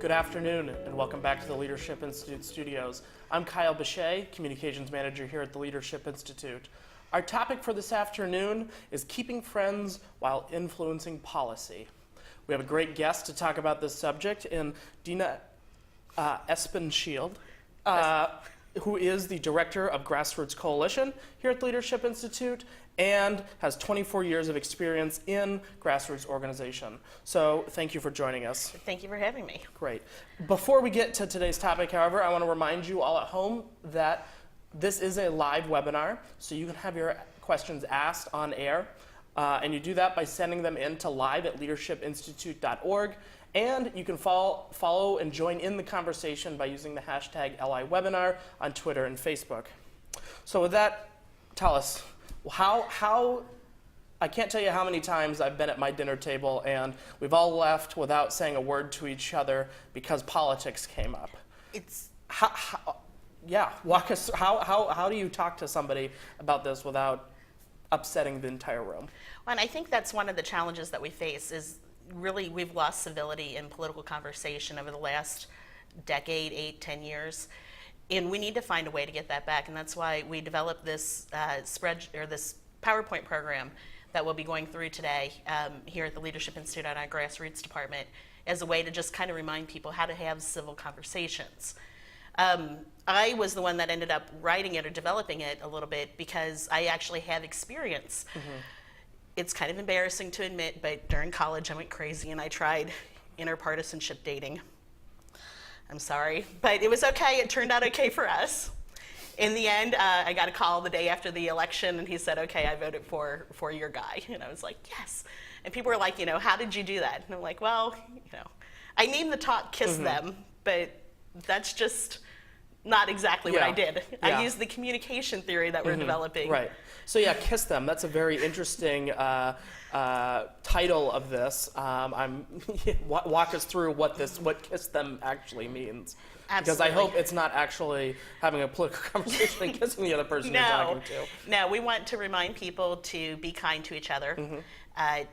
Good afternoon, and welcome back to the Leadership Institute studios. I'm Kyle Bechet, Communications Manager here at the Leadership Institute. Our topic for this afternoon is keeping friends while influencing policy. We have a great guest to talk about this subject in Dina Espenschield, who is the Director of Grassroots Coalition here at the Leadership Institute and has 24 years of experience in grassroots organization. So thank you for joining us. Thank you for having me. Great. Before we get to today's topic, however, I want to remind you all at home that this is a live webinar, so you can have your questions asked on air, and you do that by sending them in to live@leadershipinstitute.org, and you can follow and join in the conversation by using the hashtag LIWebinar on Twitter and Facebook. So with that, tell us, how I can't tell you how many times I've been at my dinner table and we've all left without saying a word to each other because politics came up. Walk us. How do you talk to somebody about this without upsetting the entire room? Well, and I think that's one of the challenges that we face is really we've lost civility in political conversation over the last decade, 8, 10 years. And we need to find a way to get that back, and that's why we developed this this PowerPoint program that we'll be going through today here at the Leadership Institute at our Grassroots Department as a way to just kind of remind people how to have civil conversations. I was the one that ended up writing it or developing it a little bit because I actually have experience. Mm-hmm. It's kind of embarrassing to admit, but during college I went crazy and I tried interpartisanship dating. I'm sorry, but it was okay. It turned out okay for us. In the end, I got a call the day after the election, and he said, okay, I voted for your guy. And I was like, yes. And people were like, how did you do that? And I'm like, well, I named the talk Kiss Mm-hmm. Them, but that's just not exactly what I did. Yeah. I used the communication theory that we're developing. Right. So yeah, Kiss Them. That's a very interesting title of this. Walk us through what Kiss Them actually means. Absolutely. Because I hope it's not actually having a political conversation and kissing the other person you're talking to. No, we want to remind people to be kind to each other,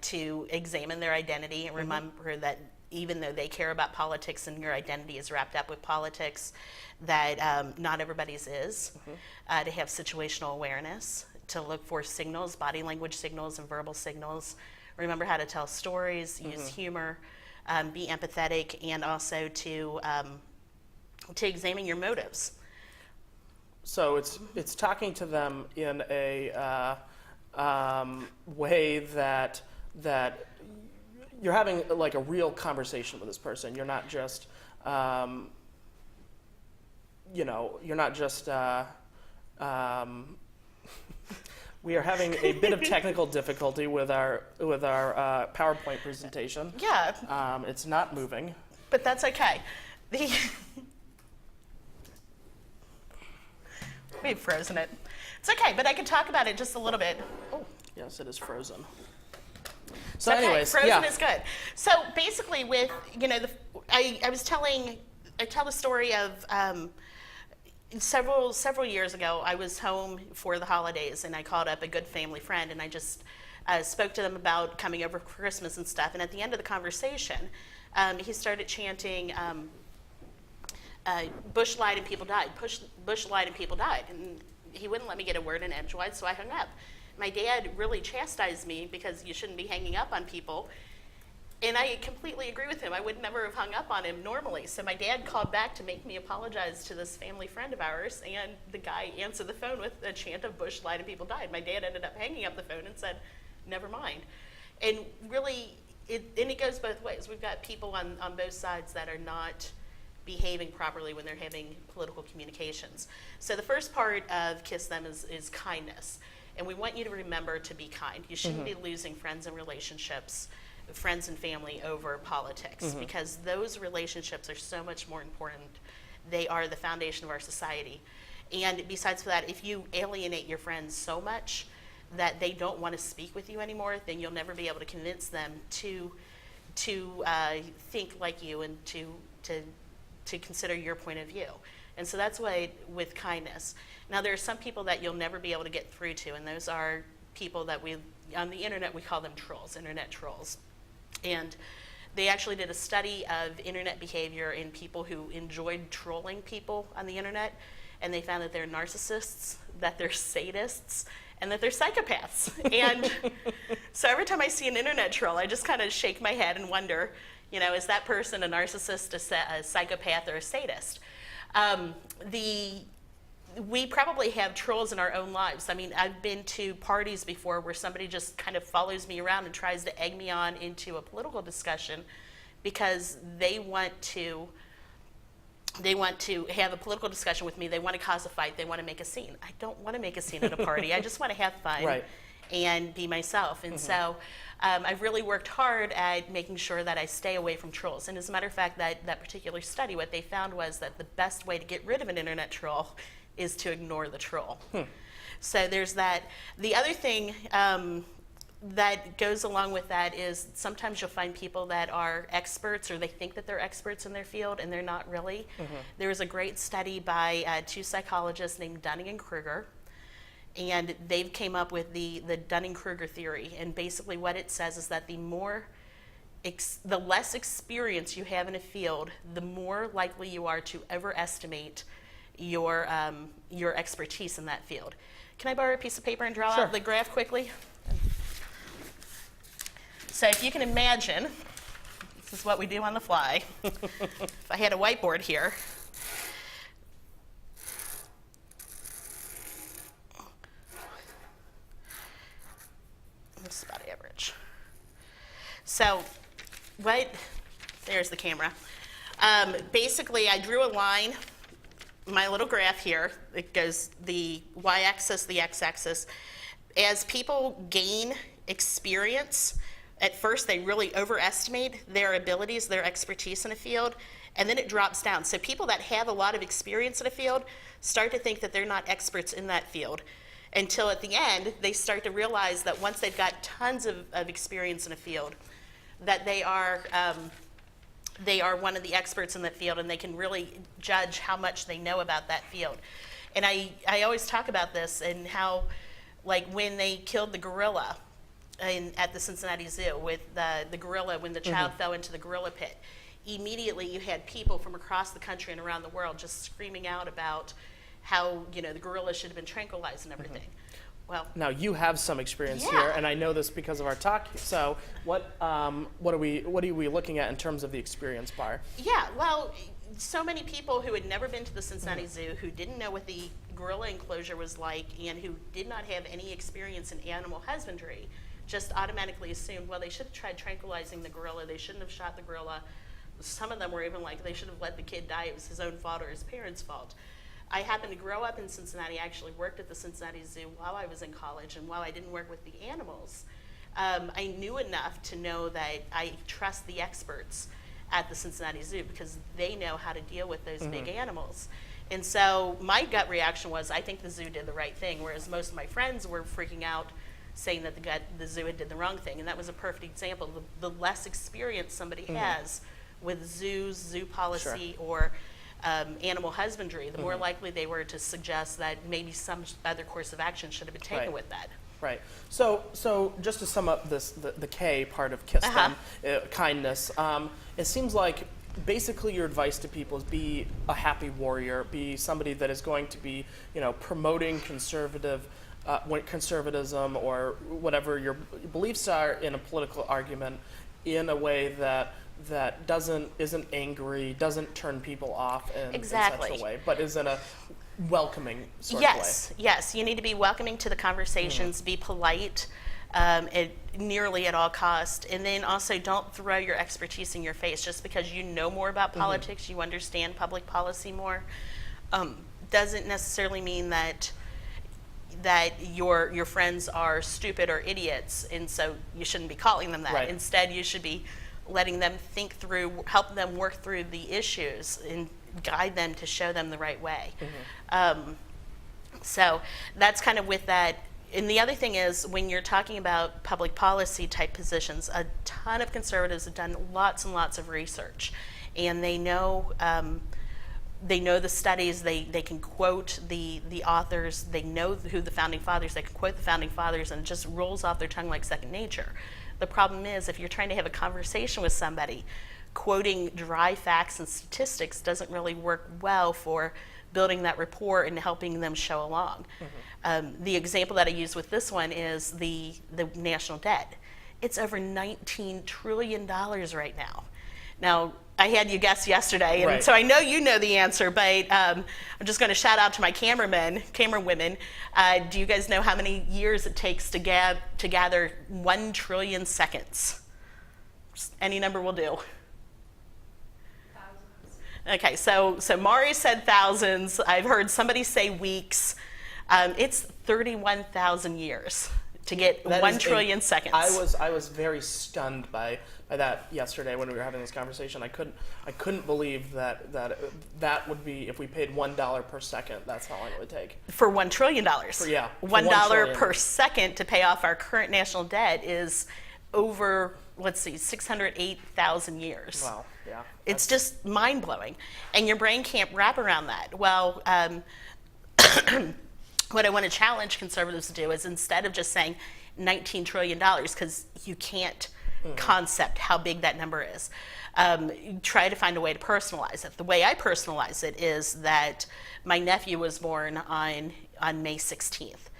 to examine their identity, and remember that even though they care about politics and your identity is wrapped up with politics, that not everybody's is, to have situational awareness, to look for signals, body language signals and verbal signals, remember how to tell stories, use humor, be empathetic, and also to examine your motives. So it's talking to them in a way that you're having like a real conversation with this person. You're not just we are having a bit of technical difficulty with our PowerPoint presentation. Yeah. It's not moving. But that's okay. We've frozen it. It's okay, but I can talk about it just a little bit. Oh. Yes, it is frozen. So okay, anyways, frozen is good. So basically with, I tell the story of several years ago, I was home for the holidays and I called up a good family friend and I just spoke to them about coming over for Christmas and stuff. And at the end of the conversation, he started chanting, Bush lied and people died. Bush lied and people died. And he wouldn't let me get a word in edgewise, so I hung up. My dad really chastised me because you shouldn't be hanging up on people. And I completely agree with him. I would never have hung up on him normally. So my dad called back to make me apologize to this family friend of ours, and the guy answered the phone with a chant of Bush lied and people died. My dad ended up hanging up the phone and said, never mind. And really, it goes both ways. We've got people on both sides that are not behaving properly when they're having political communications. So the first part of Kiss Them is kindness. And we want you to remember to be kind. You shouldn't be losing friends and relationships, friends and family over politics, because those relationships are so much more important. They are the foundation of our society. And besides that, if you alienate your friends so much that they don't want to speak with you anymore, then you'll never be able to convince them to think like you and to consider your point of view. And so that's why with kindness. Now there are some people that you'll never be able to get through to, and those are people that on the internet we call them trolls, internet trolls. And They actually did a study of internet behavior in people who enjoyed trolling people on the internet, and they found that they're narcissists, that they're sadists, and that they're psychopaths. And so every time I see an internet troll, I just kind of shake my head and wonder, you know, is that person a narcissist, a psychopath, or a sadist? We probably have trolls in our own lives. I mean, I've been to parties before where somebody just kind of follows me around and tries to egg me on into a political discussion because they want to have a political discussion with me. They want to cause a fight. They want to make a scene. I don't want to make a scene at a party. I just want to have fun Right. and be myself. And so I've really worked hard at making sure that I stay away from trolls. And as a matter of fact, that particular study, what they found was that the best way to get rid of an internet troll is to ignore the troll. So there's that. The other thing that goes along with that is sometimes you'll find people that are experts, or they think that they're experts in their field, and they're not really. There was a great study by two psychologists named Dunning and Kruger, and they've came up with the Dunning-Kruger theory. And basically what it says is that the less experience you have in a field, the more likely you are to overestimate your expertise in that field. Can I borrow a piece of paper and draw Sure. out the graph quickly? So if you can imagine, this is what we do on the fly. If I had a whiteboard here, it's about average. So there's the camera. Basically, I drew a line, my little graph here. It goes the y-axis, the x-axis. As people gain experience, at first they really overestimate their abilities, their expertise in a field, and then it drops down. So people that have a lot of experience in a field start to think that they're not experts in that field, until at the end they start to realize that once they've got tons of experience in a field, that they are one of the experts in that field, and they can really judge how much they know about that field. And I always talk about this and how, like, when they killed the gorilla at the Cincinnati Zoo, with the gorilla, when the child fell into the gorilla pit, immediately you had people from across the country and around the world just screaming out about how, you know, the gorilla should have been tranquilized and everything. Well, Now, you have some experience Yeah. here, and I know this because of our talk. So what are we looking at in terms of the experience bar? yeah, well, so many people who had never been to the Cincinnati Zoo, who didn't know what the gorilla enclosure was like, and who did not have any experience in animal husbandry, just automatically assumed, well, they should have tried tranquilizing the gorilla. They shouldn't have shot the gorilla. Some of them were even like, they should have let the kid die. It was his own fault or his parents' fault. I happened to grow up in Cincinnati. I actually worked at the Cincinnati Zoo while I was in college, and while I didn't work with the animals, I knew enough to know that I trust the experts at the Cincinnati Zoo because they know how to deal with those big animals. And so my gut reaction was, I think the zoo did the right thing, whereas most of my friends were freaking out, saying that the zoo had did the wrong thing. And that was a perfect example. The less experience somebody has with zoos, zoo policy, or animal husbandry, the more likely they were to suggest that maybe some other course of action should have been taken Right. with that. Right. So just to sum up the K part of KISS, kindness, it seems like basically your advice to people is be a happy warrior, be somebody that is going to be, you know, promoting conservatism or whatever your beliefs are in a political argument in a way that isn't angry, doesn't turn people off in such a way, but is in a welcoming sort of way. Yes. You need to be welcoming to the conversations, be polite nearly at all cost, and then also don't throw your expertise in your face. Just because you know more about politics, you understand public policy more, doesn't necessarily mean that your friends are stupid or idiots, and so you shouldn't be calling them that. Right. Instead, you should be letting them think through, help them work through the issues, and guide them to show them the right way. So that's kind of with that. And the other thing is, when you're talking about public policy type positions, a ton of conservatives have done lots and lots of research, and they know the studies, they can quote the authors, they know who the founding fathers, they can quote the founding fathers, and it just rolls off their tongue like second nature. The problem is, if you're trying to have a conversation with somebody, quoting dry facts and statistics doesn't really work well for building that rapport and helping them show along. The example that I use with this one is the national debt. It's over $19 trillion right now. Now, I had you guess yesterday, and Right. so I know you know the answer, but I'm just going to shout out to my camera women. Do you guys know how many years it takes to gather 1 trillion seconds? Just any number will do. Okay, so Mari said thousands. I've heard somebody say weeks. It's 31,000 years to get That 1 is trillion seconds. I was very stunned by that yesterday when we were having this conversation. I couldn't believe that would be, if we paid $1 per second, that's how long it would take. For $1 trillion. Yeah, for $1 $1 trillion. per second to pay off our current national debt is over, let's see, 608,000 years. Wow, yeah. It's just mind-blowing. And your brain can't wrap around that. Well, what I want to challenge conservatives to do is, instead of just saying $19 trillion, because you can't concept how big that number is, try to find a way to personalize it. The way I personalize it is that my nephew was born on May 16th.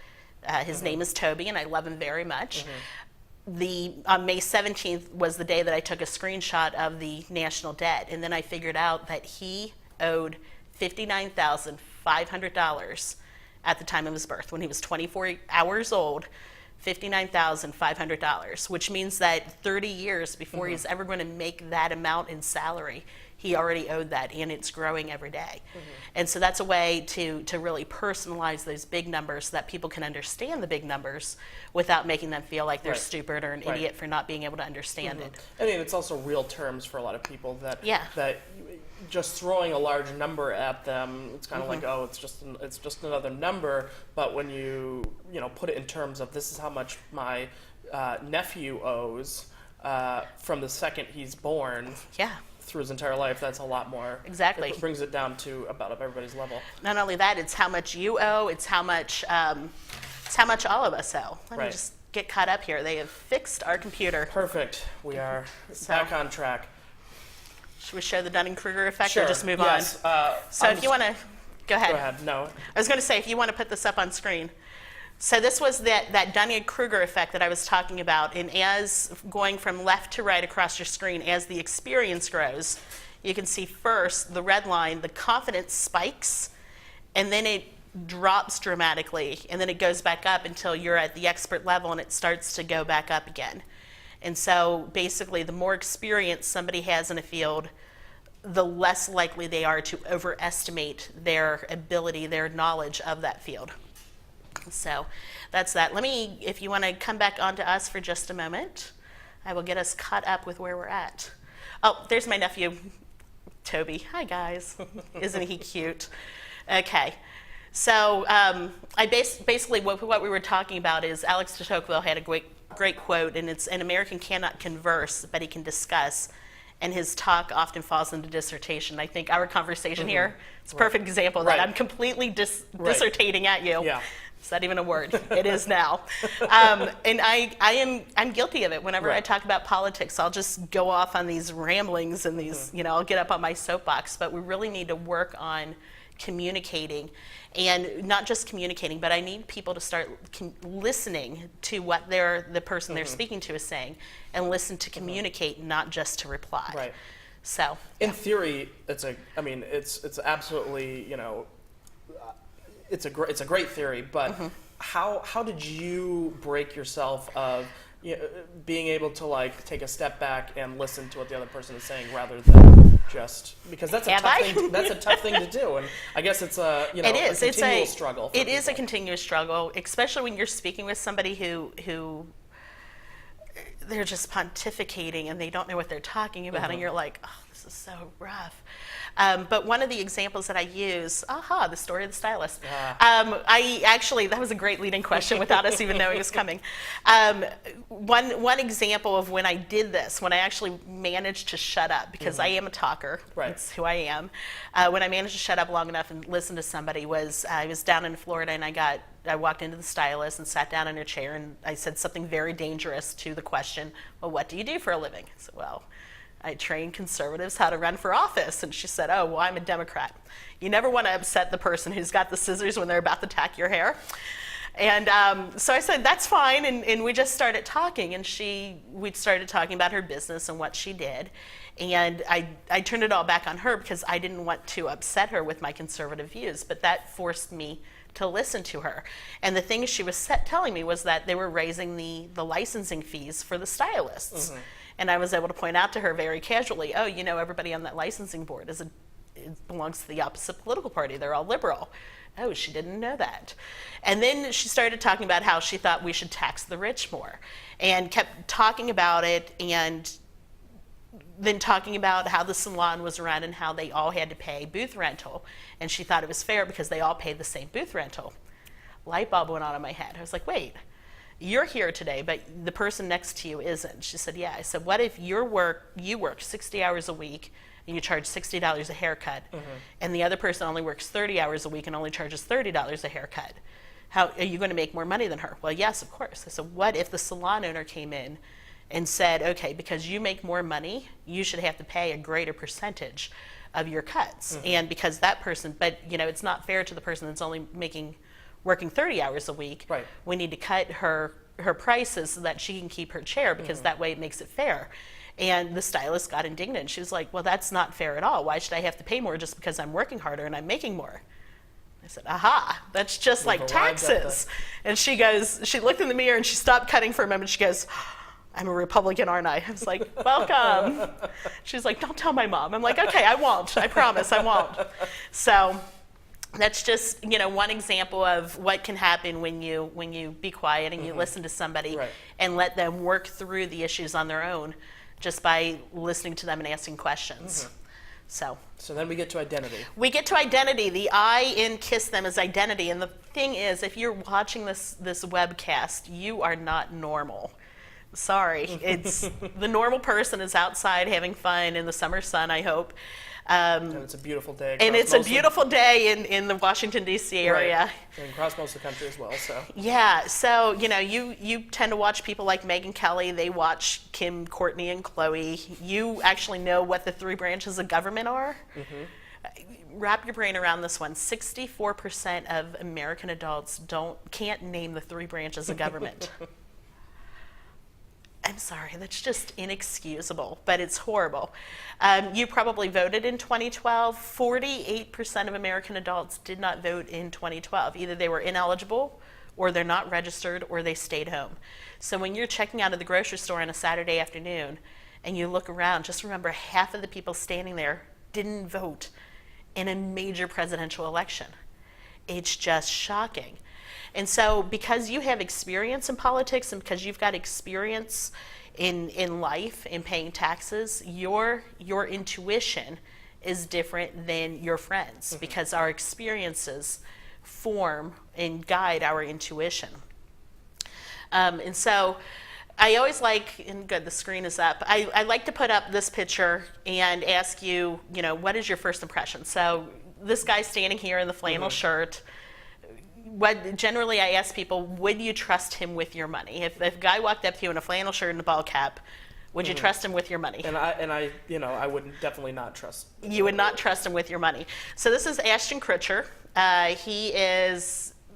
His name is Toby, and I love him very much. On May 17th was the day that I took a screenshot of the national debt, and then I figured out that he owed $59,500 at the time of his birth. When he was 24 hours old, $59,500, which means that 30 years before he's ever going to make that amount in salary, he already owed that, and it's growing every day. And so that's a way to really personalize those big numbers so that people can understand the big numbers without making them feel like they're Right. stupid or an Right. idiot for not being able to understand it. I mean, it's also real terms for a lot of people that Yeah. that just throwing a large number at them, it's kind of like, oh, it's just another number. But when you put it in terms of, this is how much my nephew owes from the second he's born Yeah. through his entire life, that's a lot more. Exactly. It brings it down to about everybody's level. Not only that, it's how much you owe, it's how much all of us owe. Let me Right. just get caught up here. They have fixed our computer. Perfect. We are back on track. Should we show the Dunning-Kruger effect Sure. or just move yes. on? So if you want to, go ahead. Go ahead. No. I was going to say, if you want to put this up on screen. So this was that Dunning-Kruger effect that I was talking about. And as going from left to right across your screen, as the experience grows, you can see first the red line, the confidence spikes, and then it drops dramatically, and then it goes back up until you're at the expert level, and it starts to go back up again. And so basically, the more experience somebody has in a field, the less likely they are to overestimate their ability, their knowledge of that field. So that's that. If you want to come back onto us for just a moment, I will get us caught up with where we're at. Oh, there's my nephew, Toby. Hi, guys. Isn't he cute? Okay. So basically what we were talking about is Alex de Tocqueville had a great quote, and it's, "An American cannot converse, but he can discuss, and his talk often falls into dissertation." I think our conversation here, it's a perfect example of that. Right. I'm completely dissertating at you. Yeah. Is that even a word? It is now. And I'm guilty of it. Whenever I Right. talk about politics, I'll just go off on these ramblings and these, I'll get up on my soapbox. But we really need to work on communicating, and not just communicating, but I need people to start listening to what the person they're speaking to is saying, and listen to communicate, not just to reply. Right. So In theory, it's absolutely, it's a great theory, but how did you break yourself of being able to take a step back and listen to what the other person is saying rather than just, because that's a tough thing to do, and I guess it's a continual struggle. It is a continuous struggle, especially when you're speaking with somebody who they're just pontificating and they don't know what they're talking about, and you're like, oh, this is so rough. But one of the examples that I use, the story of the stylist. That was a great leading question without us even knowing it was coming. One example of when I did this, when I actually managed to shut up, because I am a talker, Right. That's who I am. When I managed to shut up long enough and listen to somebody was, I was down in Florida and I walked into the stylist and sat down in her chair and I said something very dangerous to the question, well, what do you do for a living? I said, well, I train conservatives how to run for office. And she said, oh, well, I'm a Democrat. You never want to upset the person who's got the scissors when they're about to tack your hair. And so I said, that's fine. And we just started talking. And we started talking about her business and what she did. And I turned it all back on her because I didn't want to upset her with my conservative views. But that forced me to listen to her. And the thing she was telling me was that they were raising the licensing fees for the stylists. Mm-hmm. And I was able to point out to her very casually, oh, everybody on that licensing board it belongs to the opposite political party. They're all liberal. Oh, she didn't know that. And then she started talking about how she thought we should tax the rich more and kept talking about it and then talking about how the salon was run and how they all had to pay booth rental. And she thought it was fair because they all paid the same booth rental. Light bulb went on in my head. I was like, wait. You're here today, but the person next to you isn't. She said, yeah. I said, what if you work 60 hours a week and you charge $60 a haircut, and the other person only works 30 hours a week and only charges $30 a haircut? How are you going to make more money than her? Well, yes, of course. I said, what if the salon owner came in and said, okay, because you make more money, you should have to pay a greater percentage of your cuts. And because that person, but it's not fair to the person that's only working 30 hours a week. Right. We need to cut her prices so that she can keep her chair because that way it makes it fair. And the stylist got indignant. She was like, well, that's not fair at all. Why should I have to pay more just because I'm working harder and I'm making more? I said, aha, that's just like taxes. And she looked in the mirror and she stopped cutting for a moment. She goes, I'm a Republican, aren't I? I was like, welcome. She's like, don't tell my mom. I'm like, okay, I won't. I promise I won't. So that's just one example of what can happen when you be quiet and you listen to somebody and let them work through the issues on their own just by listening to them and asking questions. So then we get to identity. We get to identity. The I in Kiss Them is identity. And the thing is, if you're watching this webcast, you are not normal. Sorry. It's the normal person is outside having fun in the summer sun, I hope. And it's a beautiful day. And it's a beautiful day in the Washington, D.C. area. Right. And across most of the country as well. So. Yeah. So, you tend to watch people like Megyn Kelly. They watch Kim, Courtney, and Chloe. You actually know what the three branches of government are. Wrap your brain around this one. 64% of American adults can't name the three branches of government. I'm sorry, that's just inexcusable, but it's horrible. You probably voted in 2012. 48% of American adults did not vote in 2012. Either they were ineligible, or they're not registered, or they stayed home. So when you're checking out of the grocery store on a Saturday afternoon, and you look around, just remember half of the people standing there didn't vote in a major presidential election. It's just shocking. And so because you have experience in politics and because you've got experience in life in paying taxes, your intuition is different than your friends because our experiences form and guide our intuition. And so I always and good, the screen is up. I like to put up this picture and ask you, what is your first impression? So this guy standing here in the flannel shirt, generally I ask people, would you trust him with your money? If a guy walked up to you in a flannel shirt and a ball cap, would you trust him with your money? And I would definitely not trust. You would not trust him with your money. So this is Ashton Kutcher.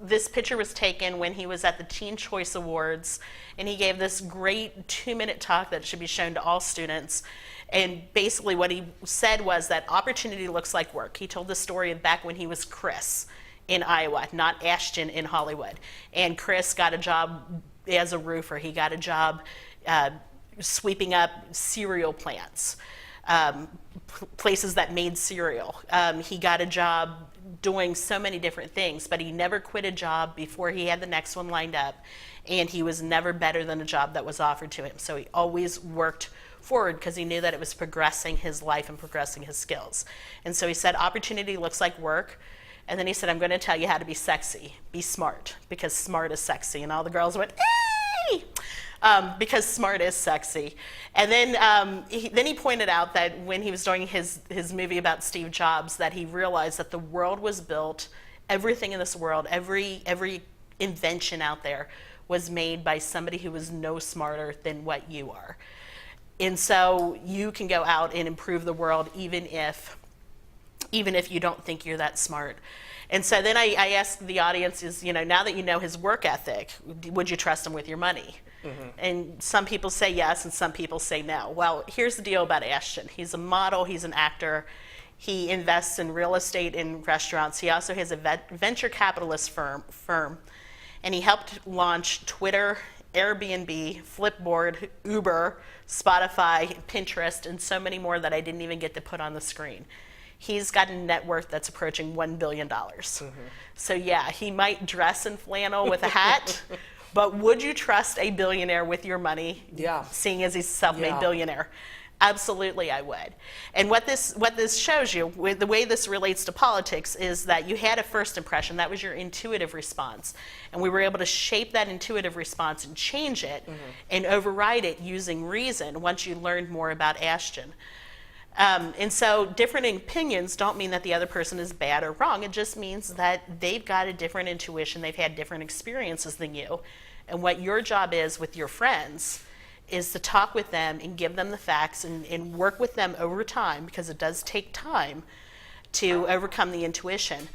This picture was taken when he was at the Teen Choice Awards, and he gave this great 2-minute talk that should be shown to all students. And basically what he said was that opportunity looks like work. He told the story of back when he was Chris in Iowa, not Ashton in Hollywood. And Chris got a job as a roofer. He got a job sweeping up cereal plants, places that made cereal. He got a job doing so many different things, but he never quit a job before he had the next one lined up, and he was never better than a job that was offered to him. So he always worked forward because he knew that it was progressing his life and progressing his skills. And so he said, opportunity looks like work. And then he said, I'm going to tell you how to be sexy. Be smart, because smart is sexy. And all the girls went, hey! Because smart is sexy. And then he pointed out that when he was doing his movie about Steve Jobs, that he realized that the world was built, everything in this world, every invention out there was made by somebody who was no smarter than what you are. And so you can go out and improve the world even if you don't think you're that smart. And so then I asked the audience, now that you know his work ethic, would you trust him with your money? Mm-hmm. And some people say yes, and some people say no. Well, here's the deal about Ashton. He's a model, he's an actor, he invests in real estate and restaurants. He also has a venture capitalist firm, and he helped launch Twitter, Airbnb, Flipboard, Uber, Spotify, Pinterest, and so many more that I didn't even get to put on the screen. He's got a net worth that's approaching $1 billion. Mm-hmm. So yeah, he might dress in flannel with a hat, but would you trust a billionaire with your money? Yeah. Seeing as he's a self-made billionaire? Absolutely, I would. And what this shows you, with the way this relates to politics, is that you had a first impression. That was your intuitive response. And we were able to shape that intuitive response and change it and override it using reason once you learned more about Ashton. And so different opinions don't mean that the other person is bad or wrong. It just means that they've got a different intuition. They've had different experiences than you. And what your job is with your friends is to talk with them and give them the facts and work with them over time, because it does take time to overcome the intuition.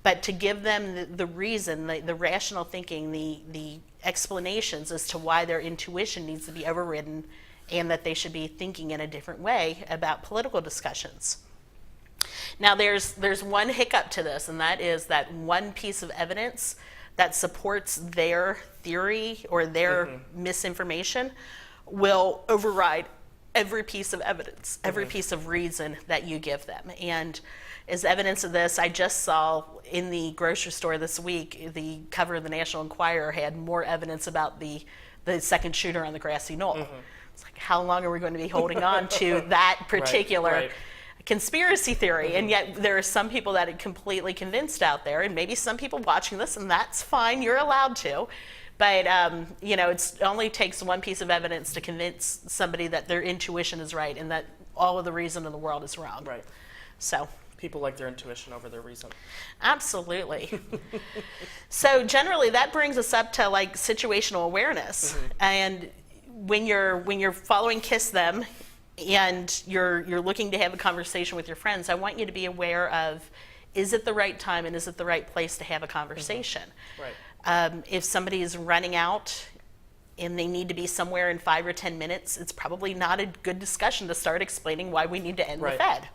But to give them the reason, the rational thinking, the explanations as to why their intuition needs to be overridden, and that they should be thinking in a different way about political discussions. Now, there's one hiccup to this, and that is that one piece of evidence that supports their theory or their misinformation will override every piece of evidence, every piece of reason that you give them. And as evidence of this, I just saw in the grocery store this week, the cover of the National Enquirer had more evidence about the second shooter on the grassy knoll. It's like, how long are we going to be holding on to that particular conspiracy theory? And yet there are some people that are completely convinced out there, and maybe some people watching this, and that's fine, you're allowed to. But it only takes one piece of evidence to convince somebody that their intuition is right and that all of the reason in the world is wrong. Right. So people like their intuition over their reason. Absolutely. So generally that brings us up to like situational awareness. And when you're following Kiss Them and you're looking to have a conversation with your friends, I want you to be aware of, is it the right time and is it the right place to have a conversation? Right. If somebody is running out and they need to be somewhere in 5 or 10 minutes, it's probably not a good discussion to start explaining why we need to end the Fed.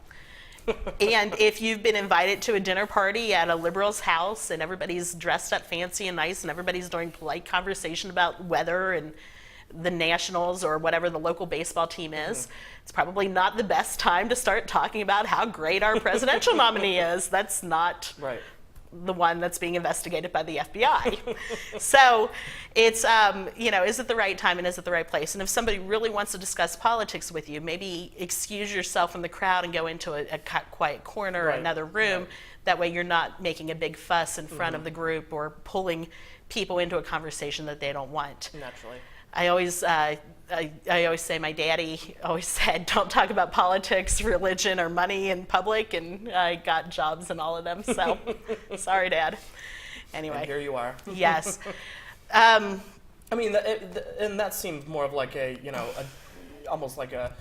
And if you've been invited to a dinner party at a liberal's house and everybody's dressed up fancy and nice and everybody's doing polite conversation about weather and the Nationals or whatever the local baseball team is, it's probably not the best time to start talking about how great our presidential nominee is. That's not the one that's being investigated by the FBI. So it's, is it the right time and is it the right place? And if somebody really wants to discuss politics with you, maybe excuse yourself from the crowd and go into a quiet corner or another room. That way you're not making a big fuss in front of the group or pulling people into a conversation that they don't want. Naturally. I always say, my daddy always said, don't talk about politics, religion, or money in public, and I got jobs in all of them, so sorry, Dad. Anyway. And here you are. Yes. I mean, and that seemed more of like almost like a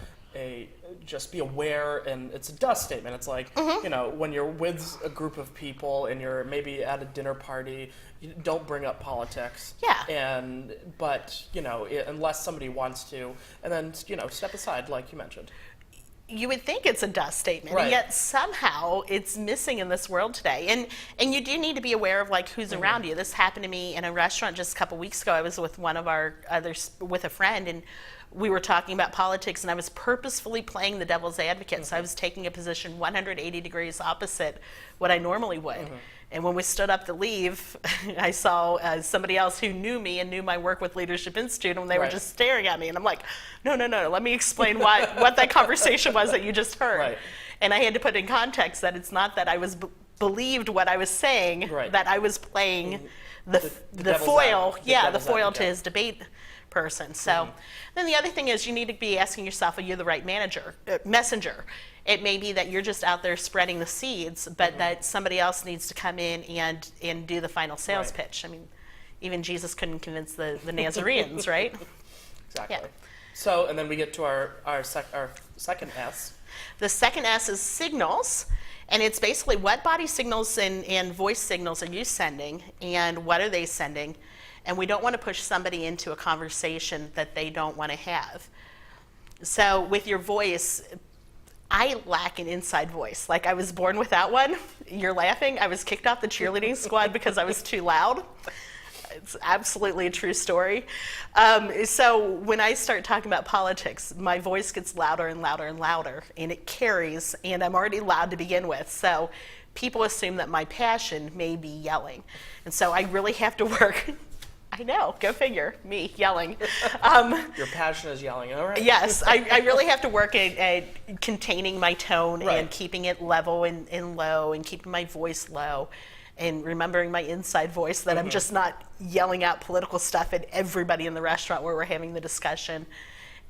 just be aware, and it's a dust statement. It's like, when you're with a group of people and you're maybe at a dinner party, you don't bring up politics. Yeah. But unless somebody wants to, and then, step aside, like you mentioned. You would think it's a dust statement, and yet somehow it's missing in this world today. And you do need to be aware of like who's around you. This happened to me in a restaurant just a couple weeks ago. I was with with a friend, and we were talking about politics, and I was purposefully playing the devil's advocate. So I was taking a position 180 degrees opposite what I normally would. And when we stood up to leave, I saw somebody else who knew me and knew my work with Leadership Institute, and they were Right. just staring at me. And I'm like, no, let me explain what that conversation was that you just heard. Right. And I had to put in context that it's not that I was believed what I was saying, Right. that I was playing the devil's foil, advocate, the the devil's foil to advocate. his debate person. So then the other thing is you need to be asking yourself, are you the right messenger? It may be that you're just out there spreading the seeds, but that somebody else needs to come in and do the final sales Right. pitch. I mean, even Jesus couldn't convince the Nazarenes, right? Exactly. Yeah. So, and then we get to our second S. The second S is signals, and it's basically what body signals and voice signals are you sending, and what are they sending? And we don't want to push somebody into a conversation that they don't want to have. So with your voice, I lack an inside voice. Like, I was born without one. You're laughing. I was kicked off the cheerleading squad because I was too loud. It's absolutely a true story. So when I start talking about politics, my voice gets louder and louder and louder, and it carries, and I'm already loud to begin with. So people assume that my passion may be yelling. And so I really have to work. I know, go figure, me yelling. Your passion is yelling, all right? Yes, I really have to work at containing my tone Right. and keeping it level and low, and keeping my voice low, and remembering my inside voice, that I'm just not yelling out political stuff at everybody in the restaurant where we're having the discussion.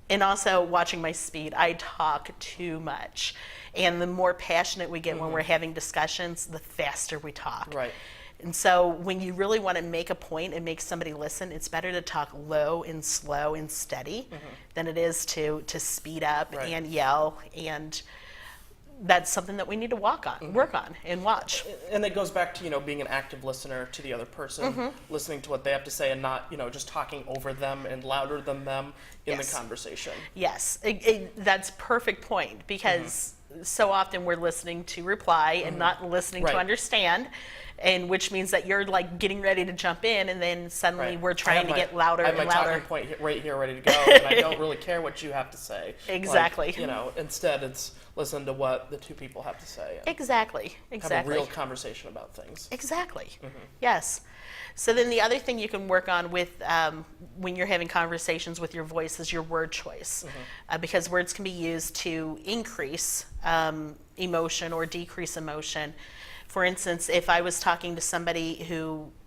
And also watching my speed. I talk too much. And the more passionate we get when we're having discussions, the faster we talk. Right. And so when you really want to make a point and make somebody listen, it's better to talk low and slow and steady than it is to speed up Right. and yell. And that's something that we need to work on and watch. And it goes back to, being an active listener to the other person, listening to what they have to say and not, just talking over them and louder than them in Yes. the conversation. Yes, that's perfect point, because so often we're listening to reply and not listening Right. to understand, and which means that you're like getting ready to jump in, and then suddenly Right. we're trying to get louder I have and my louder. talking point right here ready to go, and I don't really care what you have to say. Exactly. Like, instead it's listen to what the two people have to say and Exactly. have a real conversation about things. Exactly. Yes. So then the other thing you can work on with when you're having conversations with your voice is your word choice, because words can be used to increase emotion or decrease emotion. For instance, if I was talking to somebody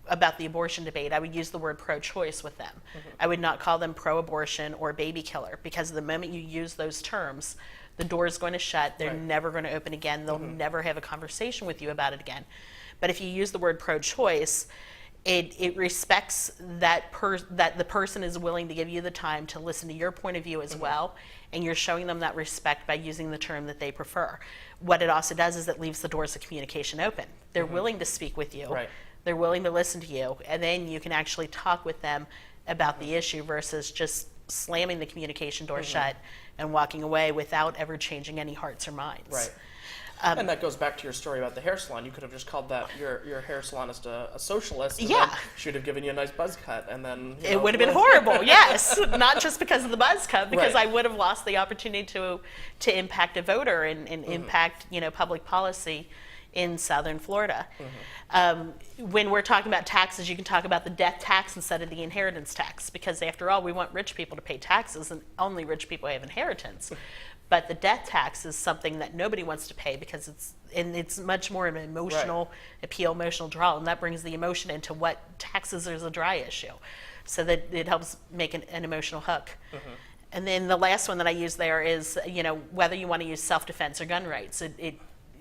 about the abortion debate, I would use the word pro-choice with them. I would not call them pro-abortion or baby killer, because the moment you use those terms, the door is going to shut. They're Right. never going to open again. They'll never have a conversation with you about it again. But if you use the word pro-choice, it respects that the person is willing to give you the time to listen to your point of view as well, and you're showing them that respect by using the term that they prefer. What it also does is it leaves the doors of communication open. They're willing to speak with you. Right. They're willing to listen to you, and then you can actually talk with them about the issue versus just slamming the communication door shut and walking away without ever changing any hearts or minds. Right. And that goes back to your story about the hair salon. You could have just called that your hair salonist a socialist. And Yeah. then she would have given you a nice buzz cut, and then It would have been horrible, yes. Not just because of the buzz cut, because Right. I would have lost the opportunity to impact a voter and impact public policy in Southern Florida. When we're talking about taxes, you can talk about the death tax instead of the inheritance tax, because after all, we want rich people to pay taxes, and only rich people have inheritance. But the death tax is something that nobody wants to pay, because it's much more of an emotional appeal, emotional draw, and that brings the emotion into what taxes is a dry issue, so that it helps make an emotional hook. And then the last one that I use there is, whether you want to use self-defense or gun rights.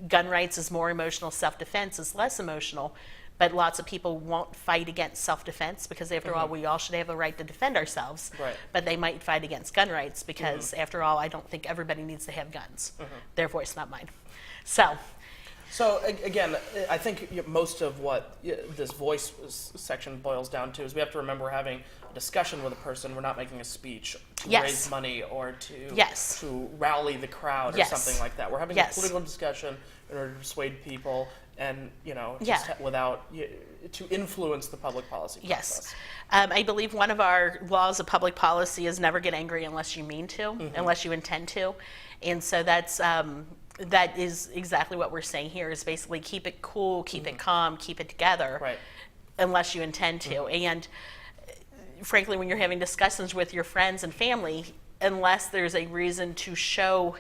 Gun rights is more emotional, self-defense is less emotional, but lots of people won't fight against self-defense, because after all, we all should have the right to defend ourselves. Right. But they might fight against gun rights, because after all, I don't think everybody needs to have guns. Their voice, not mine. So again, I think most of what this voice section boils down to is we have to remember we're having a discussion with a person. We're not making a speech to Yes. raise money or to Yes. to rally the crowd or Yes. something like that. We're having Yes. a political discussion in order to persuade people and Yeah. to influence the public policy process. yes, I believe one of our laws of public policy is never get angry unless you mean to, unless you intend to. And so that's that is exactly what we're saying here, is basically keep it cool, keep it calm, keep it together, Right. unless you intend to. And frankly, when you're having discussions with your friends and family, unless there's a reason to show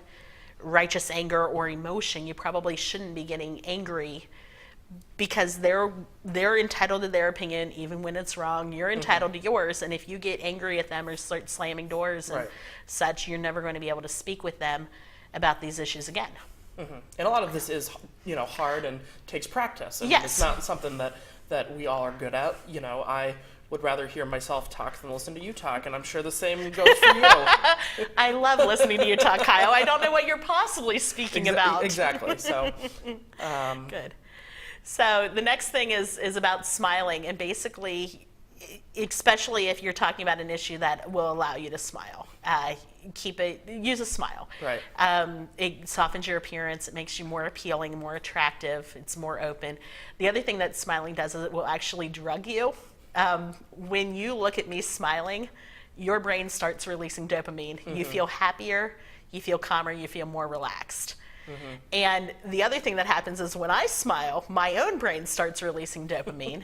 righteous anger or emotion, you probably shouldn't be getting angry, because they're entitled to their opinion even when it's wrong. You're entitled to yours, and if you get angry at them or start slamming doors and Right. such, you're never going to be able to speak with them about these issues again. And a lot of this is, hard and takes practice. And Yes. It's not something that we all are good at. I would rather hear myself talk than listen to you talk, and I'm sure the same goes for you. I love listening to you talk, Kyle. I don't know what you're possibly speaking about. Exactly. So, Good. So the next thing is about smiling, and basically, especially if you're talking about an issue that will allow you to smile, use a smile. Right. It softens your appearance. It makes you more appealing, more attractive. It's more open. The other thing that smiling does is it will actually drug you. When you look at me smiling, your brain starts releasing dopamine. You feel happier, you feel calmer, you feel more relaxed. And the other thing that happens is when I smile, my own brain starts releasing dopamine.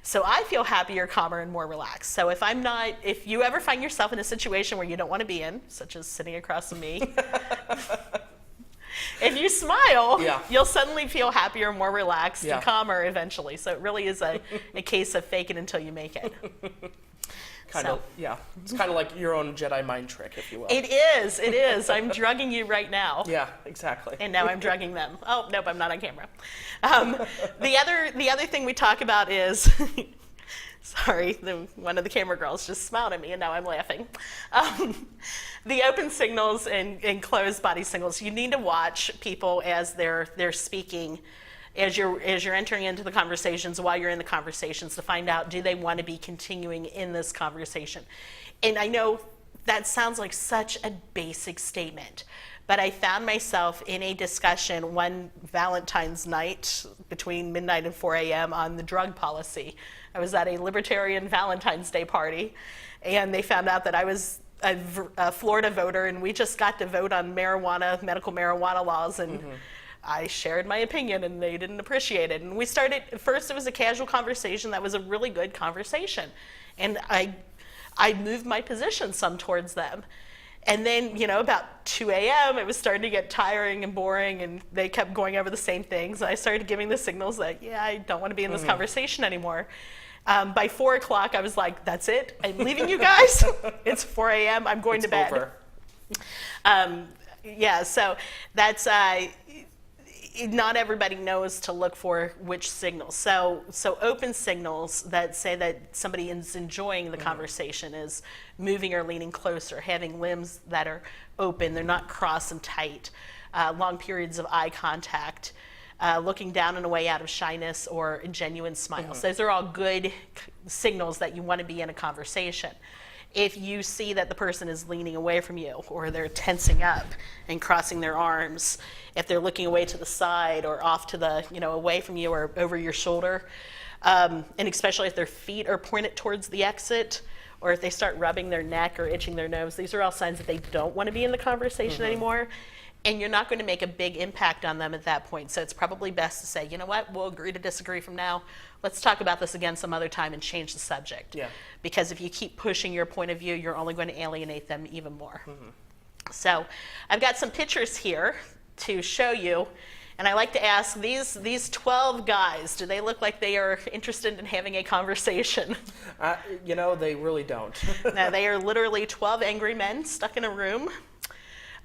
So I feel happier, calmer, and more relaxed. So if you ever find yourself in a situation where you don't want to be in, such as sitting across from me, if you smile, Yeah. you'll suddenly feel happier, more relaxed, Yeah. and calmer eventually. So it really is a case of fake it until you make it. It's kind of like your own Jedi mind trick, if you will. It is. I'm drugging you right now. Yeah, exactly. And now I'm drugging them. Oh, nope, I'm not on camera. The other thing we talk about is, sorry, one of the camera girls just smiled at me and now I'm laughing. The open signals and closed body signals. You need to watch people as they're speaking, as you're entering into the conversations, while you're in the conversations, to find out, do they want to be continuing in this conversation? And I know that sounds like such a basic statement, but I found myself in a discussion one Valentine's night between midnight and 4 a.m. on the drug policy. I was at a Libertarian Valentine's Day party, and they found out that I was a Florida voter, and we just got to vote on medical marijuana laws, and I shared my opinion, and they didn't appreciate it. And we started, first it was a casual conversation that was a really good conversation. And I moved my position some towards them. And then, about 2 a.m., it was starting to get tiring and boring, and they kept going over the same things. And I started giving the signals that, I don't want to be in this conversation anymore. By 4 o'clock, I was like, that's it. I'm leaving you guys. It's 4 a.m. I'm going to bed. Over. So that's... not everybody knows to look for which signals. So open signals that say that somebody is enjoying the conversation is moving or leaning closer, having limbs that are open, they're not cross and tight, long periods of eye contact, looking down and away out of shyness, or genuine smiles. Those are all good signals that you want to be in a conversation. If you see that the person is leaning away from you, or they're tensing up and crossing their arms, if they're looking away to the side or off to the, away from you or over your shoulder, and especially if their feet are pointed towards the exit, or if they start rubbing their neck or itching their nose, these are all signs that they don't want to be in the conversation anymore. And you're not going to make a big impact on them at that point. So it's probably best to say, you know what, we'll agree to disagree from now. Let's talk about this again some other time and change the subject. Yeah. Because if you keep pushing your point of view, you're only going to alienate them even more. So I've got some pictures here to show you. And I like to ask, these 12 guys, do they look like they are interested in having a conversation? They really don't. No, they are literally 12 angry men stuck in a room.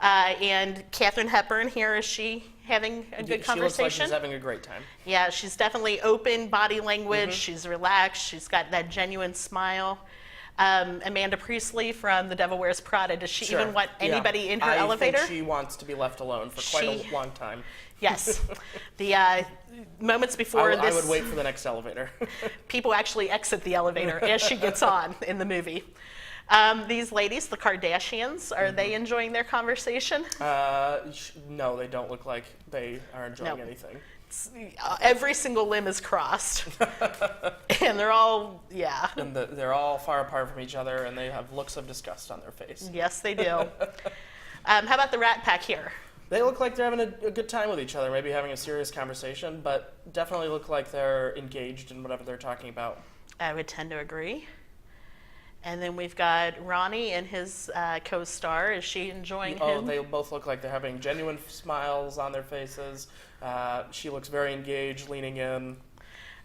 And Katharine Hepburn here, is she having a good conversation? She looks like she's having a great time. Yeah, she's definitely open body language. She's relaxed. She's got that genuine smile. Amanda Priestley from The Devil Wears Prada, does she even want anybody in her elevator? I think she wants to be left alone for quite a long time. Yes. The moments before I would wait for the next elevator. People actually exit the elevator as she gets on in the movie. These ladies, the Kardashians, are they enjoying their conversation? No, they don't look like they are enjoying anything. Every single limb is crossed. And they're all, And they're all far apart from each other, and they have looks of disgust on their face. Yes, they do. How about the Rat Pack here? They look like they're having a good time with each other, maybe having a serious conversation, but definitely look like they're engaged in whatever they're talking about. I would tend to agree. And then we've got Ronnie and his co-star. Is she enjoying him? They both look like they're having genuine smiles on their faces. She looks very engaged, leaning in.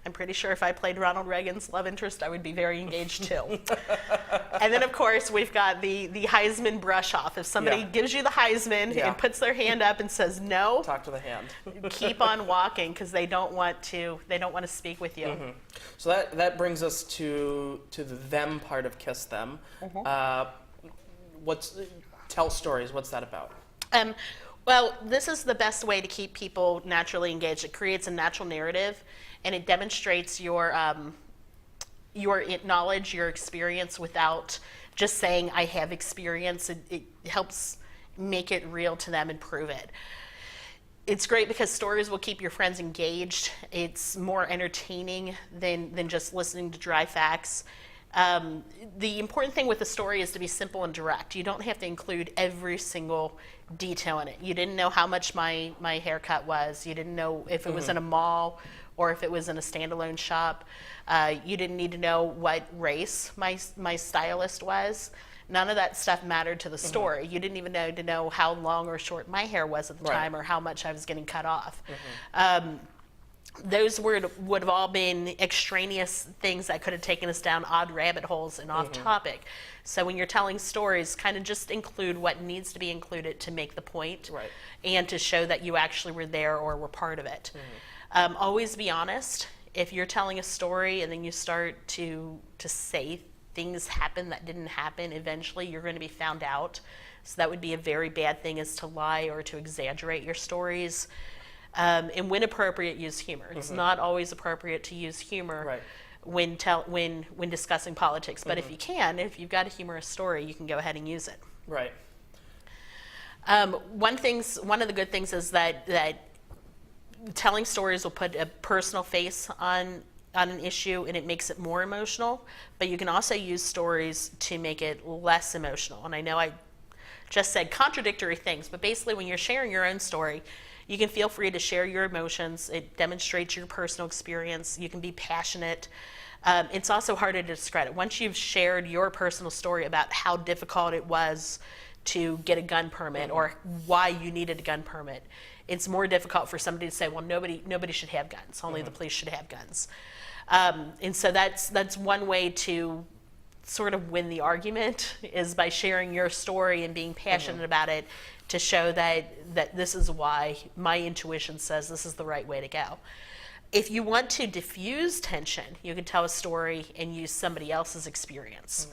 I'm pretty sure if I played Ronald Reagan's love interest, I would be very engaged too. And then, of course, we've got the Heisman brush off. If somebody gives you the Heisman and puts their hand up and says no, talk to the hand. keep on walking, because they don't want to speak with you. So that brings us to the them part of Kiss Them. Tell stories. What's that about? Well, this is the best way to keep people naturally engaged. It creates a natural narrative, and it demonstrates your knowledge, your experience, without just saying, I have experience. It helps make it real to them and prove it. It's great because stories will keep your friends engaged. It's more entertaining than just listening to dry facts. The important thing with a story is to be simple and direct. You don't have to include every single detail in it. You didn't know how much my haircut was. You didn't know if it was in a mall or if it was in a standalone shop. You didn't need to know what race my stylist was. None of that stuff mattered to the story. You didn't even need to know how long or short my hair was at the time, or how much I was getting cut off. Those would have all been extraneous things that could have taken us down odd rabbit holes and off topic. So when you're telling stories, kind of just include what needs to be included to make the point, and to show that you actually were there or were part of it. Always be honest. If you're telling a story and then you start to say things happen that didn't happen, eventually you're going to be found out. So that would be a very bad thing, is to lie or to exaggerate your stories. And when appropriate, use humor. It's not always appropriate to use humor when discussing politics. But if you've got a humorous story, you can go ahead and use it. Right. One of the good things is that telling stories will put a personal face on an issue, and it makes it more emotional. But you can also use stories to make it less emotional. And I know I just said contradictory things, but basically when you're sharing your own story, you can feel free to share your emotions. It demonstrates your personal experience. You can be passionate. It's also harder to discredit. Once you've shared your personal story about how difficult it was to get a gun permit or why you needed a gun permit, it's more difficult for somebody to say, well, nobody should have guns. Only the police should have guns. And so that's one way to sort of win the argument, is by sharing your story and being passionate about it, to show that this is why my intuition says this is the right way to go. If you want to diffuse tension, you can tell a story and use somebody else's experience.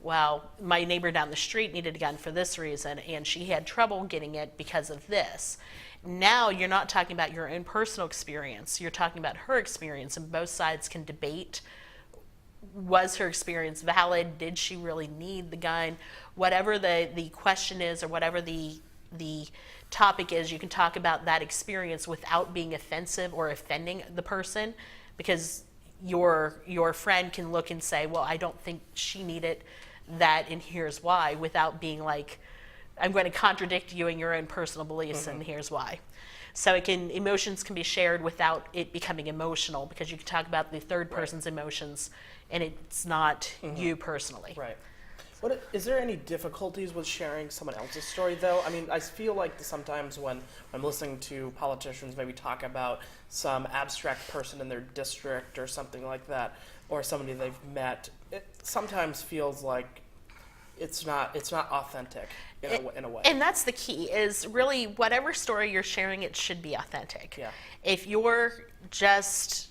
Well, my neighbor down the street needed a gun for this reason, and she had trouble getting it because of this. Now you're not talking about your own personal experience. You're talking about her experience, and both sides can debate, was her experience valid? Did she really need the gun? Whatever the question is, or whatever the topic is, you can talk about that experience without being offensive or offending the person, because your friend can look and say, well, I don't think she needed that, and here's why, without being like, I'm going to contradict you in your own personal beliefs, and here's why. So emotions can be shared without it becoming emotional, because you can talk about the third person's emotions, and it's not you personally. Right. Is there any difficulties with sharing someone else's story, though? I mean, I feel like sometimes when I'm listening to politicians maybe talk about some abstract person in their district or something like that, or somebody they've met, it sometimes feels like it's not authentic in a way. And that's the key, is really whatever story you're sharing, it should be authentic. Yeah. If you're just...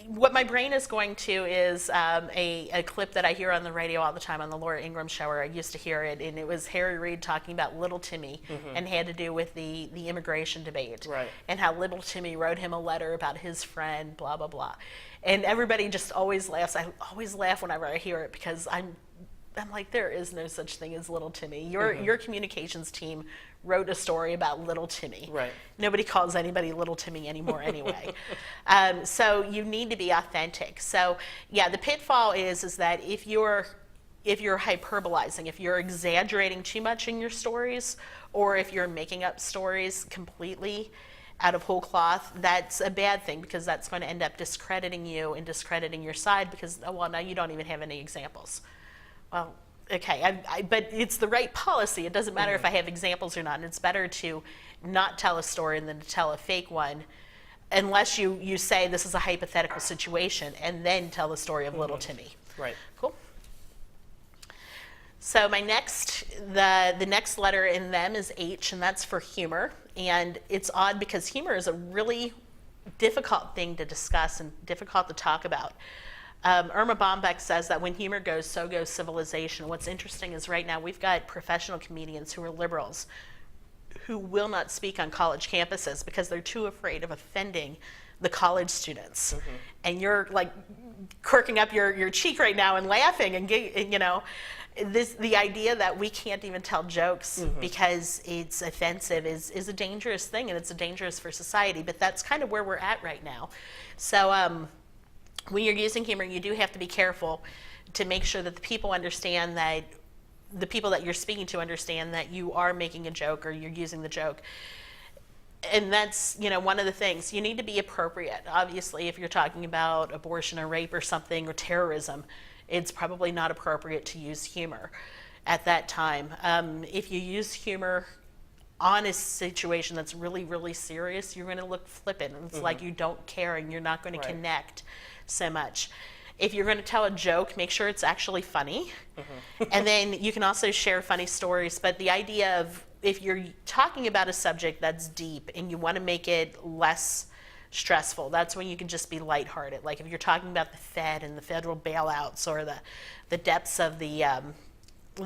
What my brain is going to is a clip that I hear on the radio all the time on the Laura Ingraham show, where I used to hear it, and it was Harry Reid talking about Little Timmy, and had to do with the immigration debate, and how Little Timmy wrote him a letter about his friend, blah, blah, blah. And everybody just always laughs. I always laugh whenever I hear it, because I'm like, there is no such thing as Little Timmy. Your communications team wrote a story about Little Timmy. Right. Nobody calls anybody Little Timmy anymore anyway. So you need to be authentic. So yeah, the pitfall is that if you're hyperbolizing, if you're exaggerating too much in your stories, or if you're making up stories completely out of whole cloth, that's a bad thing, because that's going to end up discrediting you and discrediting your side, because, oh, well, now you don't even have any examples. Well, okay, but it's the right policy. It doesn't matter if I have examples or not. It's better to not tell a story than to tell a fake one, unless you say this is a hypothetical situation and then tell the story of little Timmy. Right. Cool. So the next letter in them is H, and that's for humor. And it's odd because humor is a really difficult thing to discuss and difficult to talk about. Irma Bombeck says that when humor goes, so goes civilization. What's interesting is right now we've got professional comedians who are liberals who will not speak on college campuses because they're too afraid of offending the college students. And you're like quirking up your cheek right now and laughing, and you know, the idea that we can't even tell jokes because it's offensive is a dangerous thing, and it's dangerous for society. But that's kind of where we're at right now. So when you're using humor, you do have to be careful to make sure that the people understand that, the people that you're speaking to understand that you are making a joke or you're using the joke. And that's, you know, one of the things. You need to be appropriate. Obviously, if you're talking about abortion or rape or something, or terrorism, it's probably not appropriate to use humor at that time. If you use humor on a situation that's really, really serious, you're going to look flippant. It's like you don't care and you're not going to connect so much. If you're going to tell a joke, make sure it's actually funny. And then you can also share funny stories. But the idea of, if you're talking about a subject that's deep and you want to make it less stressful, that's when you can just be lighthearted. Like if you're talking about the Fed and the federal bailouts, or the depths of the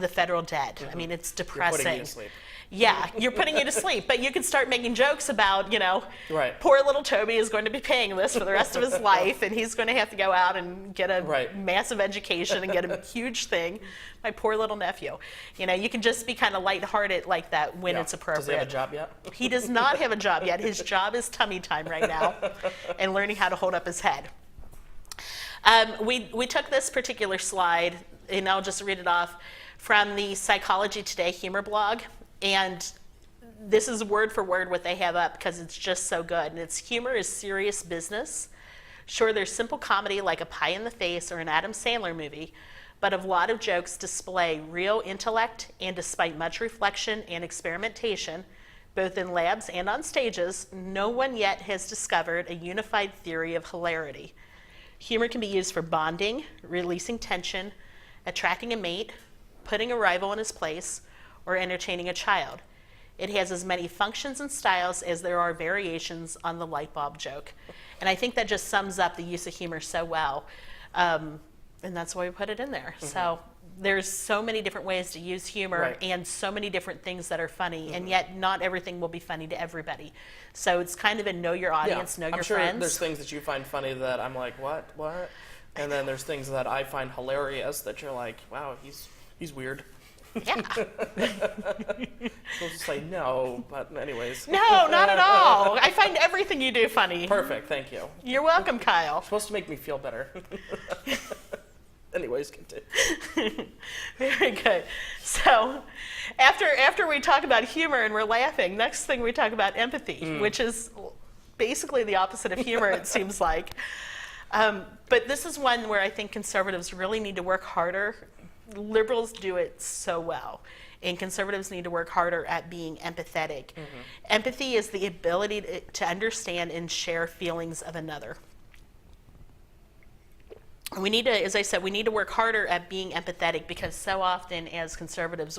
federal debt. I mean, it's depressing. You're putting you to sleep. Yeah, you're putting you to sleep. But you can start making jokes about, you know, Right. poor little Toby is going to be paying this for the rest of his life, and he's going to have to go out and get a massive education and get a huge thing. My poor little nephew. You know, you can just be kind of lighthearted like that when it's appropriate. Does he have a job yet? He does not have a job yet. His job is tummy time right now and learning how to hold up his head. We took this particular slide, and I'll just read it off, from the Psychology Today humor blog. And this is word for word what they have up, because it's just so good. And it's, humor is serious business. Sure, there's simple comedy like a Pie in the Face or an Adam Sandler movie, but a lot of jokes display real intellect, and despite much reflection and experimentation, both in labs and on stages, no one yet has discovered a unified theory of hilarity. Humor can be used for bonding, releasing tension, attracting a mate, putting a rival in his place, or entertaining a child. It has as many functions and styles as there are variations on the light bulb joke. And I think that just sums up the use of humor so well. And that's why we put it in there. So there's so many different ways to use humor, and so many different things that are funny, and yet not everything will be funny to everybody. So it's kind of a know your audience, know your friends. I'm sure there's things that you find funny that I'm like, what? And then there's things that I find hilarious that you're like, wow, he's weird. Yeah. Supposed to say no, but anyways. No, not at all. I find everything you do funny. Perfect, thank you. You're welcome, Kyle. Supposed to make me feel better. Anyways, continue. Very good. So after we talk about humor and we're laughing, next thing we talk about empathy, which is basically the opposite of humor, it seems like. But this is one where I think conservatives really need to work harder. Liberals do it so well, and conservatives need to work harder at being empathetic. Empathy is the ability to understand and share feelings of another. We need to, as I said, we need to work harder at being empathetic, because so often as conservatives,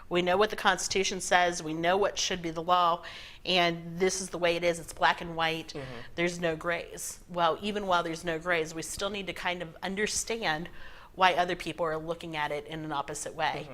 we know what the Constitution says, we know what should be the law, and this is the way it is, it's black and white, there's no grays. Well, even while there's no grays, we still need to kind of understand why other people are looking at it in an opposite way.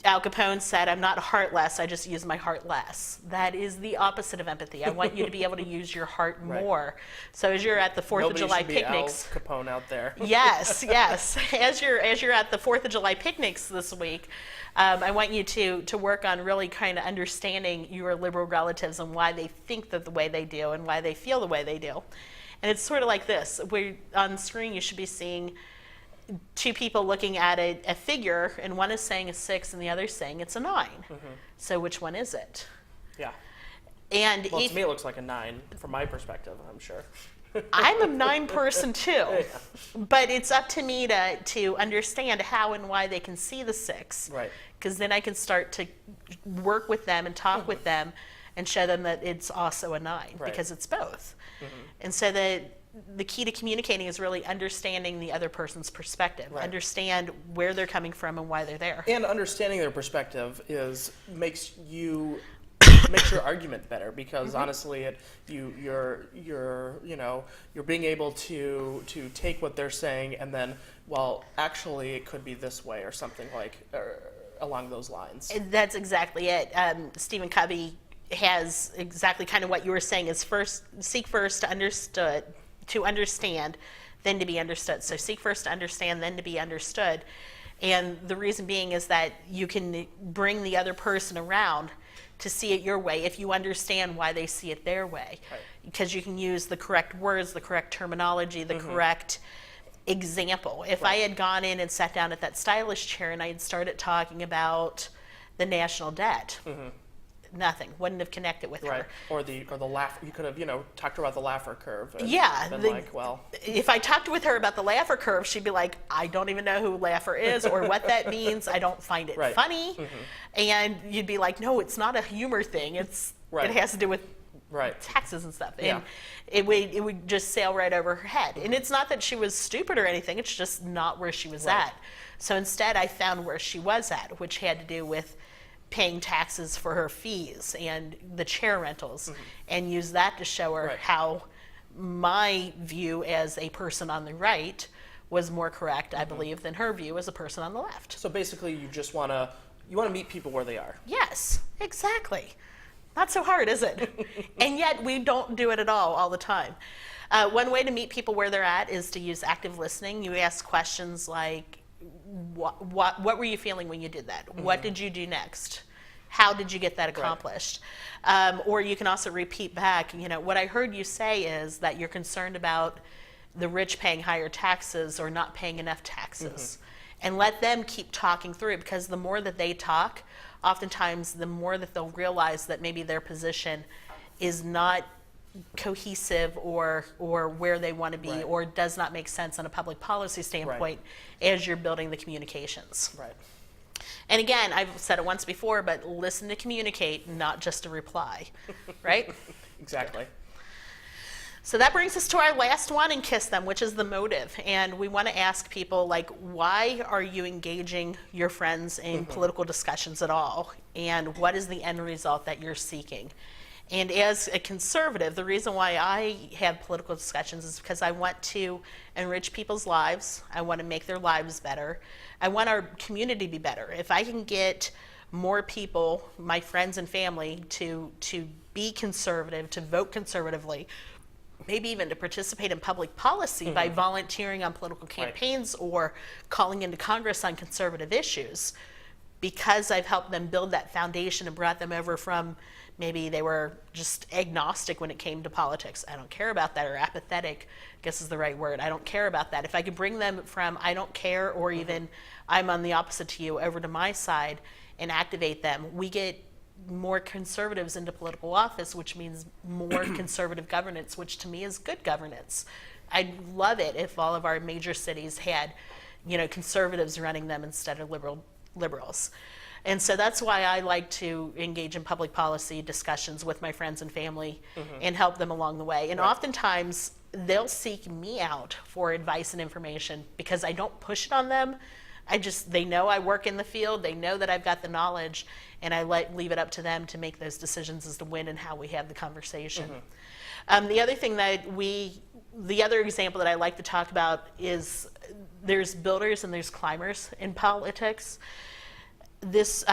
Al Capone said, I'm not heartless, I just use my heart less. That is the opposite of empathy. I want you to be able to use your heart more. So as you're at the 4th of July picnics. Al Capone out there. Yes. As you're at the 4th of July picnics this week, I want you to work on really kind of understanding your liberal relatives and why they think the way they do and why they feel the way they do. And it's sort of like this. On the screen you should be seeing two people looking at a figure, and one is saying a 6 and the other is saying it's a 9. So which one is it? Yeah. And Well, to me, it looks like a 9 from my perspective, I'm sure. I'm a 9 person too, but it's up to me to understand how and why they can see the 6. Right. Because then I can start to work with them and talk with them and show them that it's also a 9, Right. because it's both. And so the key to communicating is really understanding the other person's perspective, Right. understand where they're coming from and why they're there. And understanding their perspective makes your argument better, because honestly, you're being able to take what they're saying and then, well, actually it could be this way, or something along those lines. And that's exactly it. Stephen Covey has exactly kind of what you were saying, is seek first to understand, then to be understood. So seek first to understand, then to be understood. And the reason being is that you can bring the other person around to see it your way if you understand why they see it their way. Right. Because you can use the correct words, the correct terminology, the correct example. If I had gone in and sat down at that stylish chair and I had started talking about the national debt, nothing, wouldn't have connected with Right. her. Or the laugh. You could have talked about the Laffer curve. And Yeah, been if I talked with her about the Laffer curve, she'd be like, I don't even know who Laffer is or what that means. I don't find it Right. funny. And you'd be like, no, it's not a humor thing. It has to do with right. taxes and stuff. Yeah. And it would just sail right over her head. And it's not that she was stupid or anything. It's just not where she was Right. at. So instead, I found where she was at, which had to do with paying taxes for her fees and the chair rentals, and use that to show her Right. how my view as a person on the right was more correct, I believe, than her view as a person on the left. So basically, you just want to meet people where they are. Yes, exactly. Not so hard, is it? And yet we don't do it at all the time. One way to meet people where they're at is to use active listening. You ask questions like, what were you feeling when you did that? What did you do next? How did you get that accomplished? Or you can also repeat back, what I heard you say is that you're concerned about the rich paying higher taxes or not paying enough taxes. And let them keep talking through it, because the more that they talk, oftentimes the more that they'll realize that maybe their position is not cohesive or where they want to be, Right. or does not make sense on a public policy standpoint as you're building the communications. Right. And again, I've said it once before, but listen to communicate, not just to reply, right? Exactly. So that brings us to our last one in Kiss Them, which is the motive. And we want to ask people, why are you engaging your friends in political discussions at all? And what is the end result that you're seeking? And as a conservative, the reason why I have political discussions is because I want to enrich people's lives. I want to make their lives better. I want our community to be better. If I can get more people, my friends and family, to be conservative, to vote conservatively, maybe even to participate in public policy by volunteering on political campaigns or calling into Congress on conservative issues, because I've helped them build that foundation and brought them over from maybe they were just agnostic when it came to politics. I don't care about that, or apathetic, I guess is the right word. I don't care about that. If I could bring them from I don't care, or even I'm on the opposite to you, over to my side and activate them, we get more conservatives into political office, which means more conservative governance, which to me is good governance. I'd love it if all of our major cities had, conservatives running them instead of liberals. And so that's why I like to engage in public policy discussions with my friends and family and help them along the way. And oftentimes they'll seek me out for advice and information because I don't push it on them. They know I work in the field, they know that I've got the knowledge, and I leave it up to them to make those decisions as to when and how we have the conversation. The other example that I like to talk about is there's builders and there's climbers in politics. This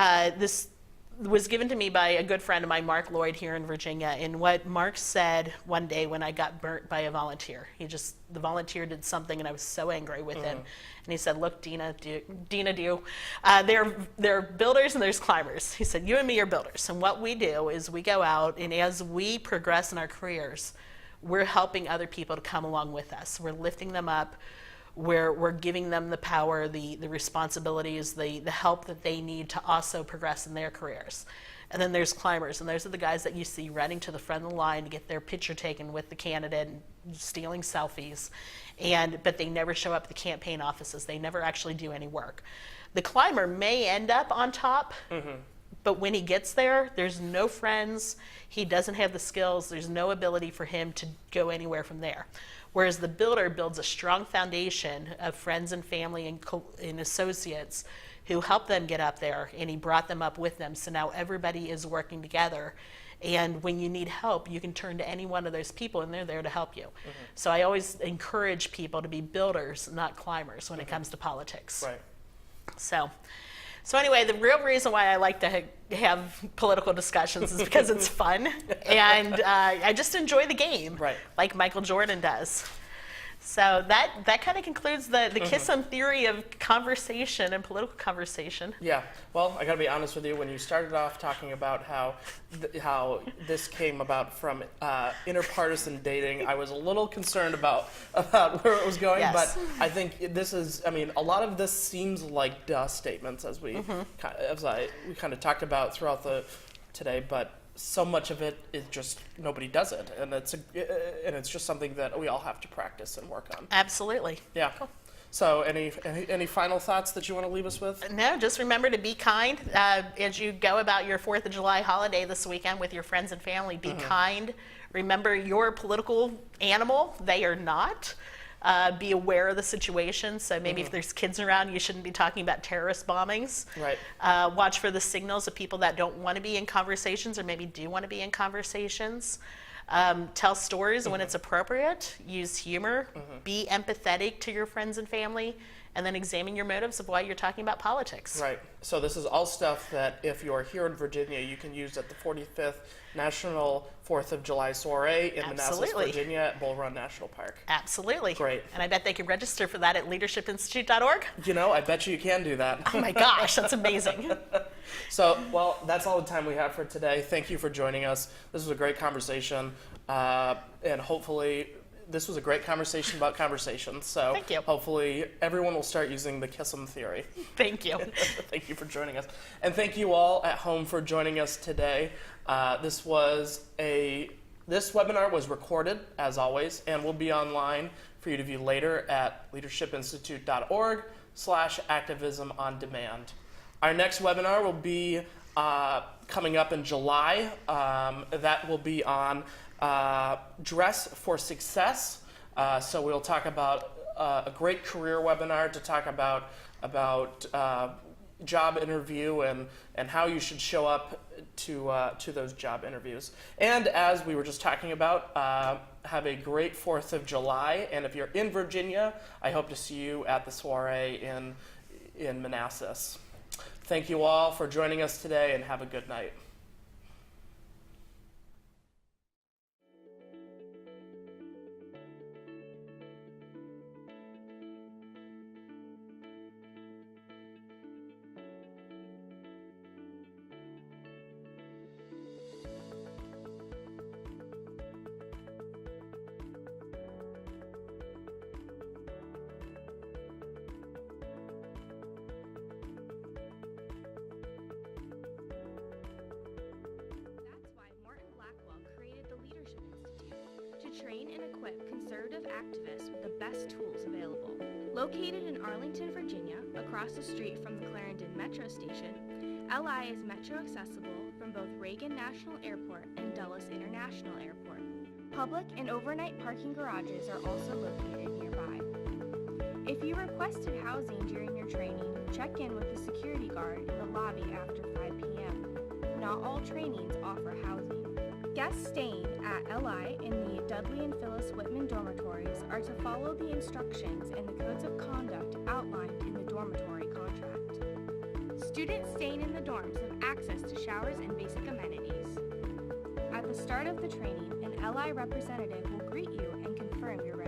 was given to me by a good friend of mine, Mark Lloyd, here in Virginia. And what Mark said one day when I got burnt by a volunteer, the volunteer did something, and I was so angry with him. And he said, "Look, Dina, there are builders and there's climbers." He said, "You and me are builders, and what we do is we go out, and as we progress in our careers, we're helping other people to come along with us. We're lifting them up. we're giving them the power, the responsibilities, the help that they need to also progress in their careers. And then there's climbers, and those are the guys that you see running to the front of the line to get their picture taken with the candidate and stealing selfies. But they never show up at the campaign offices. They never actually do any work. The climber may end up on top, but when he gets there, there's no friends. He doesn't have the skills. There's no ability for him to go anywhere from there. Whereas the builder builds a strong foundation of friends and family and associates who helped them get up there, and he brought them up with them. So now everybody is working together. And when you need help, you can turn to any one of those people, and they're there to help you. So I always encourage people to be builders, not climbers, when it comes to politics. Right. So anyway, the real reason why I like to have political discussions is because it's fun, and I just enjoy the game, Right. like Michael Jordan does. So that kind of concludes the Kism theory of conversation and political conversation. Yeah. Well, I got to be honest with you. When you started off talking about how this came about from interpartisan dating, I was a little concerned about where it was going. Yes. But I think this is. I mean, a lot of this seems like duh statements, as we we kind of talked about throughout today, but so much of it is just nobody does it, and it's just something that we all have to practice and work on. Absolutely. Yeah. So any final thoughts that you want to leave us with? No, just remember to be kind as you go about your 4th of July holiday this weekend with your friends and family. Be kind. Remember, you're a political animal. They are not. Be aware of the situation. So maybe if there's kids around, you shouldn't be talking about terrorist bombings. Right. Watch for the signals of people that don't want to be in conversations or maybe do want to be in conversations. Tell stories when it's appropriate. Use humor. Be empathetic to your friends and family. And then examine your motives of why you're talking about politics. Right. So this is all stuff that if you're here in Virginia, you can use at the 45th National 4th of July Soiree in Manassas, Virginia at Bull Run National Park. Absolutely. Great. And I bet they could register for that at leadershipinstitute.org. You know, I bet you can do that. Oh my gosh, that's amazing. So, well, that's all the time we have for today. Thank you for joining us. This was a great conversation, and hopefully this was a great conversation about conversations. So Thank you. Hopefully everyone will start using the Kism theory. Thank you. Thank you for joining us. And thank you all at home for joining us today. This webinar was recorded, as always, and will be online for you to view later at leadershipinstitute.org/activism on demand. Our next webinar will be coming up in July. That will be on Dress for Success. So we'll talk about a great career webinar to talk about job interview and how you should show up to those job interviews. And as we were just talking about, have a great 4th of July. And if you're in Virginia, I hope to see you at the soiree in Manassas. Thank you all for joining us today, and have a good night. Train and equip conservative activists with the best tools available. Located in Arlington, Virginia, across the street from the Clarendon Metro Station, LI is metro accessible from both Reagan National Airport and Dulles International Airport. Public and overnight parking garages are also located nearby. If you requested housing during your training, check in with the security guard in the lobby after 5 p.m. Not all trainings offer housing. Guests staying at LI in the Dudley and Phyllis Whitman dormitories are to follow the instructions and the codes of conduct outlined in the dormitory contract. Students staying in the dorms have access to showers and basic amenities. At the start of the training, an LI representative will greet you and confirm your registration.